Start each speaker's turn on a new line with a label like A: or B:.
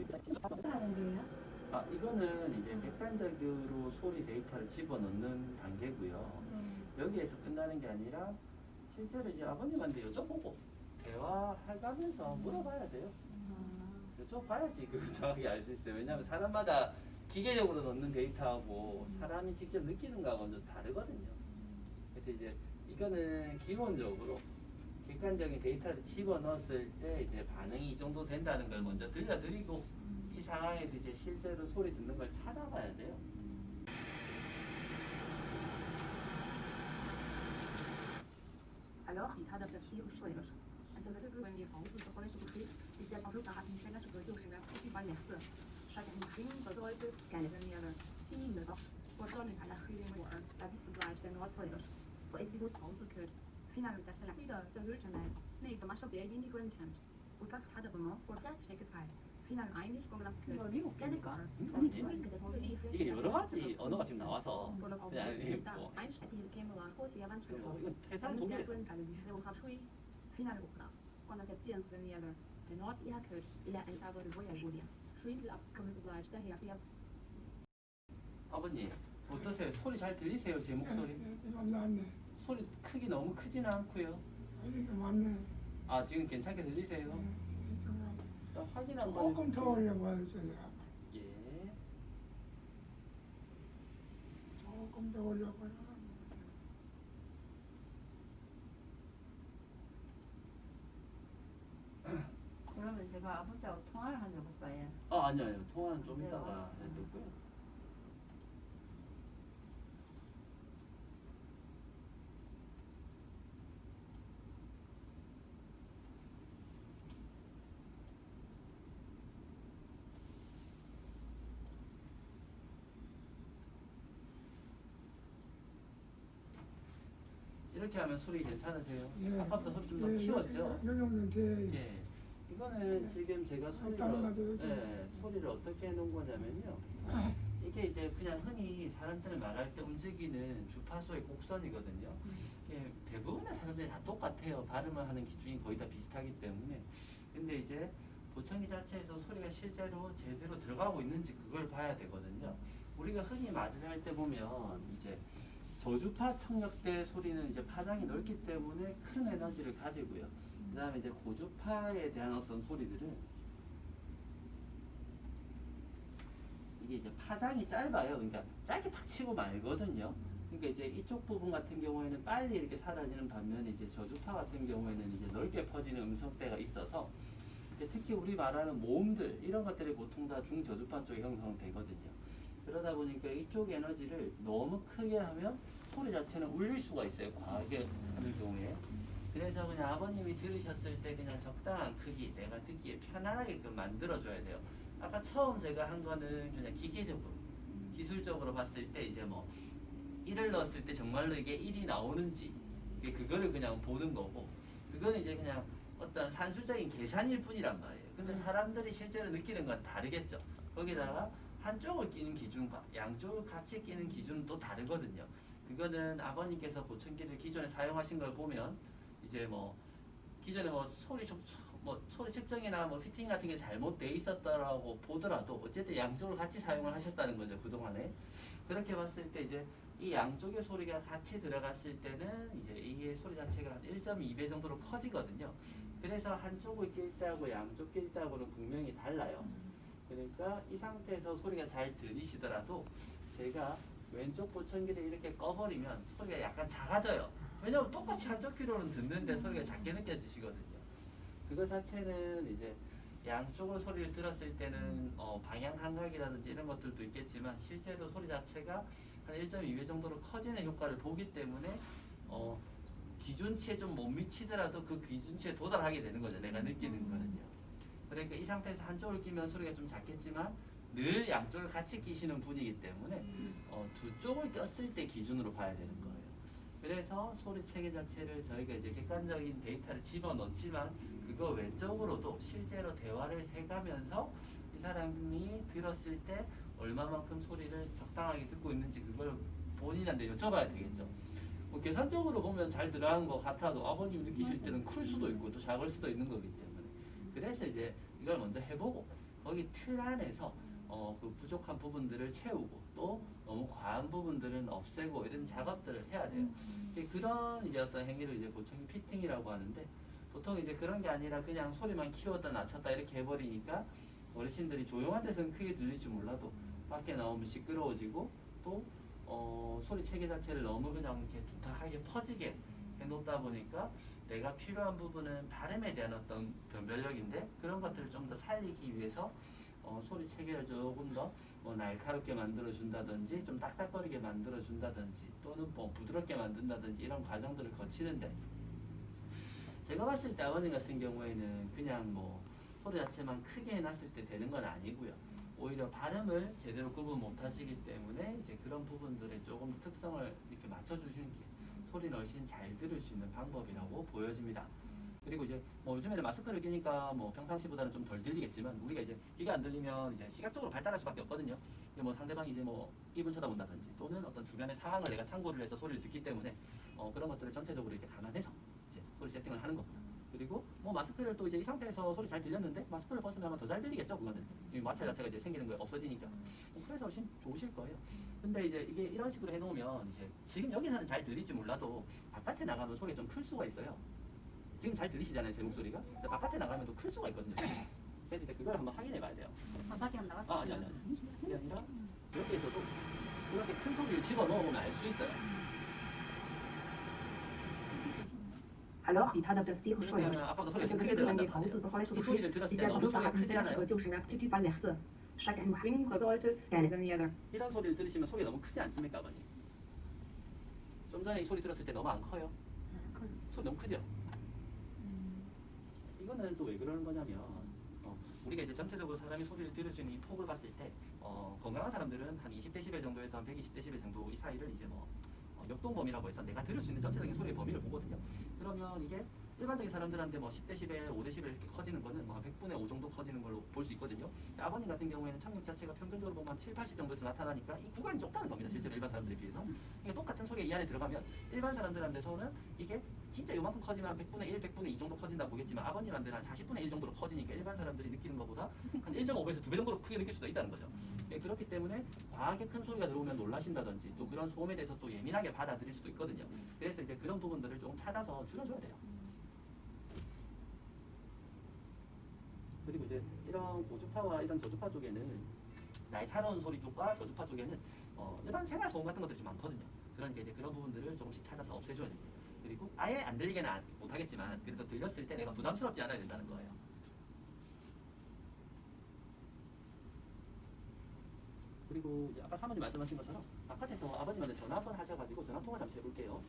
A: 하는데요?
B: 이거는 이제 객관적으로 소리 데이터를 집어넣는 단계고요. 여기에서 끝나는 게 아니라 실제로 이제 아버님한테 여쭤보고 대화해가면서 물어봐야 돼요. 여쭤봐야지 그 정확히 알 수 있어요. 왜냐하면 사람마다 기계적으로 넣는 데이터하고 사람이 직접 느끼는 거하고는 좀 다르거든요. 그래서 이제 이거는 기본적으로 객관적인 데이터를 집어넣었을 때 이제 반응이 이 정도 된다는 걸 먼저 들려드리고 이 상황에서 이제 실제로 소리 듣는 걸 찾아봐야 돼요.
C: Alors, il gaat op dat virus slingers. En zo natuurlijk when die hoofd toch wel eens begrip, is dat ook gaat niet verder zo goed als je precies bij leggen. Schat in begin bedeutet, keine wenn wir Team doch vorstellen kann nach hier immer da bist du gleich der Nordpolers. Vor ich bewusst rausgehört. Final das ist wieder der Hülsenheit. Nee, du machst auf der in die Grünchen. Und das hat aber noch vor das check es halt. Final eigentlich von der
A: 이거 미국 거니까.
B: 이게 여러 가지 언어가 지금 나와서 그냥 뭐 이건 태산 독일에서
C: Final بكرة وأنا تبتين بريمير النوت إلى كرد إلى أن تعبر الويا جوليا شوي بالأبسكم الأبلاج تهي أبيض
B: 아버님 어떠세요? 소리 잘 들리세요? 제 목소리?
D: 이거 낫네.
B: 소리 크기 너무 크지는 않고요.
D: 이게 맞네.
B: 지금 괜찮게 들리세요? 일단 확인 한번
D: 조금 더 올려봐야 돼.
B: 예.
D: 조금 더 올려봐야.
A: 그러면 제가 아버지하고 통화를 한번 해볼까요?
B: 아니요. 통화는 좀 이따가 해야 되고요. 이렇게 하면 소리 괜찮으세요?
D: 예.
B: 아까부터 소리 좀 더 키웠죠?
D: 요 정도 돼.
B: 예. 이거는 지금 제가
D: 다른 거죠,
B: 소리를 어떻게 해놓은 거냐면요. 이게 이제 그냥 흔히 사람들은 말할 때 움직이는 주파수의 곡선이거든요. 이게 대부분의 사람들이 다 똑같아요. 발음을 하는 기준이 거의 다 비슷하기 때문에. 근데 이제 보청기 자체에서 소리가 실제로 제대로 들어가고 있는지 그걸 봐야 되거든요. 우리가 흔히 말을 할 때 보면 이제 저주파 청력대 소리는 이제 파장이 넓기 때문에 큰 에너지를 가지고요. 그 다음에 이제 고주파에 대한 어떤 소리들은 이게 이제 파장이 짧아요. 그러니까 짧게 탁 치고 말거든요. 그러니까 이제 이쪽 부분 같은 경우에는 빨리 이렇게 사라지는 반면에 이제 저주파 같은 경우에는 이제 넓게 퍼지는 음성대가 있어서 특히 우리 말하는 모음들 이런 것들이 보통 다 중저주파 쪽에 형성되거든요. 그러다 보니까 이쪽 에너지를 너무 크게 하면 소리 자체는 울릴 수가 있어요. 과하게 하는 경우에. 그래서 그냥 아버님이 들으셨을 때 그냥 적당한 크기, 내가 듣기에 편안하게끔 만들어줘야 돼요. 아까 처음 제가 한 거는 그냥 기계적으로, 기술적으로 봤을 때 이제 뭐 1을 넣었을 때 정말로 이게 1이 나오는지 그거를 그냥 보는 거고, 그거는 이제 그냥 어떤 산술적인 계산일 뿐이란 말이에요. 근데 사람들이 실제로 느끼는 건 다르겠죠. 거기다가 한쪽을 끼는 기준과 양쪽을 같이 끼는 기준은 또 다르거든요. 그거는 아버님께서 보청기를 기존에 사용하신 걸 보면 이제 뭐 기존에 뭐 소리 측정이나 뭐 피팅 같은 게 잘못돼 있었다라고 보더라도 어쨌든 양쪽을 같이 사용을 하셨다는 거죠, 그동안에. 그렇게 봤을 때 이제 이 양쪽의 소리가 같이 들어갔을 때는 이제 이게 소리 자체가 한 1.2배 정도로 커지거든요. 그래서 한쪽을 낄 때하고 양쪽 낄 때하고는 분명히 달라요. 그러니까 이 상태에서 소리가 잘 들리시더라도 제가 왼쪽 보청기를 이렇게 꺼버리면 소리가 약간 작아져요. 왜냐면 똑같이 한쪽 귀로는 듣는데 소리가 작게 느껴지시거든요. 그거 자체는 이제 양쪽으로 소리를 들었을 때는 방향 감각이라든지 이런 것들도 있겠지만 실제로 소리 자체가 한 1.2배 정도로 커지는 효과를 보기 때문에 기준치에 좀 못 미치더라도 그 기준치에 도달하게 되는 거죠. 내가 느끼는 거는요. 그러니까 이 상태에서 한쪽을 끼면 소리가 좀 작겠지만 늘 양쪽을 같이 끼시는 분이기 때문에 두 쪽을 꼈을 때 기준으로 봐야 되는 거예요. 그래서 소리 체계 자체를 저희가 이제 객관적인 데이터를 집어넣지만 그거 외적으로도 실제로 대화를 해가면서 이 사람이 들었을 때 얼마만큼 소리를 적당하게 듣고 있는지 그걸 본인한테 여쭤봐야 되겠죠. 뭐 계산적으로 보면 잘 들어간 것 같아도 아버님이 느끼실 때는 클 수도 있고 또 작을 수도 있는 거기 때문에 그래서 이제 이걸 먼저 해보고 거기 틀 안에서 그 부족한 부분들을 채우고 또 너무 과한 부분들은 없애고 이런 작업들을 해야 돼요. 그런 이제 어떤 행위를 이제 보통 피팅이라고 하는데, 보통 이제 그런 게 아니라 그냥 소리만 키웠다 낮췄다 이렇게 해버리니까 어르신들이 조용한 데서는 크게 들릴지 몰라도 밖에 나오면 시끄러워지고 또 소리 체계 자체를 너무 그냥 이렇게 두탁하게 퍼지게 해놓다 보니까 내가 필요한 부분은 발음에 대한 어떤 변별력인데 그런 것들을 좀 더 살리기 위해서 소리 체계를 조금 더 날카롭게 만들어 준다든지 좀 딱딱거리게 만들어 준다든지 또는 뭐 부드럽게 만든다든지 이런 과정들을 거치는데, 제가 봤을 때 아버님 같은 경우에는 그냥 뭐 소리 자체만 크게 해놨을 때 되는 건 아니고요. 오히려 발음을 제대로 구분 못 하시기 때문에 이제 그런 부분들에 조금 더 특성을 이렇게 맞춰주시는 게 소리를 훨씬 잘 들을 수 있는 방법이라고 보여집니다. 그리고 이제 뭐 요즘에는 마스크를 끼니까 뭐 평상시보다는 좀 덜 들리겠지만, 우리가 이제 귀가 안 들리면 이제 시각적으로 발달할 수밖에 없거든요. 뭐 상대방이 이제 뭐 입을 쳐다본다든지 또는 어떤 주변의 상황을 내가 참고를 해서 소리를 듣기 때문에 그런 것들을 전체적으로 이렇게 감안해서 이제 소리 세팅을 하는 겁니다. 그리고 뭐 마스크를 또 이제 이 상태에서 소리 잘 들렸는데 마스크를 벗으면 아마 더 잘 들리겠죠. 그거는 이 마찰 자체가 이제 생기는 거에 없어지니까. 그래서 훨씬 좋으실 거예요. 근데 이제 이게 이런 식으로 해놓으면 이제 지금 여기서는 잘 들릴지 몰라도 바깥에 나가면 소리가 좀 클 수가 있어요. 지금 잘 들리시잖아요, 제 목소리가. 근데 바깥에 나가면 또 클 수가 있거든요. 그래서 이제 그걸 한번 확인해 봐야 돼요.
A: 바닥에 안 나갔지.
B: 아니. 그게 아니라 여기에서도 그렇게 큰 소리를 집어넣으면 알 수 있어요.
C: Alors, il t'adapte style
B: 왜냐면
C: choix.
B: 아까도 소리가
C: Et
B: 좀
C: tu
B: 크게
C: peux donner
B: 들어간단
C: des
B: 말이에요.
C: pauses pour aller
B: 이 소리를 들었을 때
C: 이제
B: 너무 소리가
C: 바로
B: 크잖아요.
C: 就是petit van nerds. Chaque mouvement bedeutet keine Manière.
B: 이런 소리를 들으시면 소리가 너무 크지 않습니까, 아버님? 좀 전에 이 소리 들었을 때 너무 안 커요? 소리 너무 크죠? 이거는 또 왜 그러는 거냐면 우리가 이제 전체적으로 사람이 소리를 들을 수 있는 이 폭을 봤을 때 건강한 사람들은 한 20dB 정도에서 한 120dB 정도 이 사이를 이제 뭐 역동범위라고 해서 내가 들을 수 있는 전체적인 소리의 범위를 보거든요. 그러면 이게 일반적인 사람들한테 뭐 10dB, 5dB 이렇게 커지는 거는 뭐 100분의 5 정도 커지는 걸로 볼 수 있거든요. 아버님 같은 경우에는 청력 자체가 평균적으로 보면 한 7, 80 정도에서 나타나니까 이 구간이 좁다는 겁니다. 실제로 일반 사람들에 비해서. 이게 똑같은 소리가 이 안에 들어가면 일반 사람들한테서는 이게 진짜 요만큼 커지면 한 100분의 1, 100분의 2 정도 커진다고 보겠지만 아버님한테는 한 40분의 1 정도로 커지니까 일반 사람들이 느끼는 것보다 한 1.5배에서 2배 정도로 크게 느낄 수도 있다는 거죠. 그렇기 때문에 과하게 큰 소리가 들어오면 놀라신다든지 또 그런 소음에 대해서 또 예민하게 받아들일 수도 있거든요. 그래서 이제 그런 부분들을 조금 찾아서 줄여줘야 돼요. 그리고 이제 이런 고주파와 이런 저주파 쪽에는 날카로운 소리 쪽과 저주파 쪽에는 일반 생활 소음 같은 것들이 좀 많거든요. 그러니까 이제 그런 부분들을 조금씩 찾아서 없애줘야 됩니다. 그리고 아예 안 들리게는 못하겠지만 그래도 들렸을 때 내가 부담스럽지 않아야 된다는 거예요. 그리고 이제 아까 사모님 말씀하신 것처럼 바깥에서 아버님한테 전화 한번 하셔가지고 전화 통화 잠시 해볼게요.